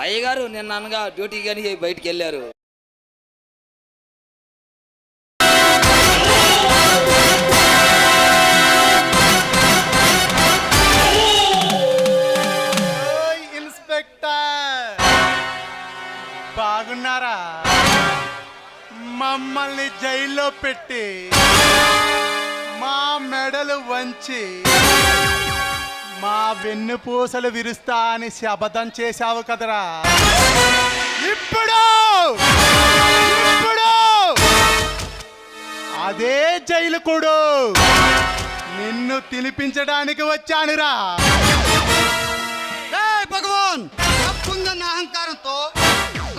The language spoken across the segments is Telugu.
అయ్యగారు నిన్న అనగా డ్యూటీ కానీ బయటికి వెళ్ళారు. ఇన్స్పెక్టర్ బాగున్నారా? మమ్మల్ని జైల్లో పెట్టి మా మెడలు వంచి మా వెన్నుపూసలు విరుస్తా అని శపథం చేశావు కదరా. ఇప్పుడు అదే జైలు కూడా నిన్ను తినిపించడానికి వచ్చానురా. భగవాన్, తప్పుందన్న అహంకారంతో,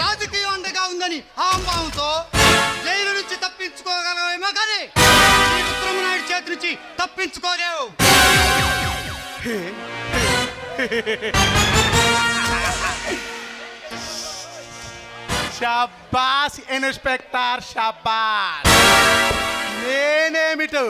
రాజకీయం అండగా ఉందని అహంభావంతో జైలు నుంచి తప్పించుకోగలవేమో కానీ ఈ ఉత్తరమనాయుడు చేతి నుంచి తప్పించుకోలేవు. షాబాస్ ఇన్స్పెక్టర్ షాబాస్. నేనేమిటో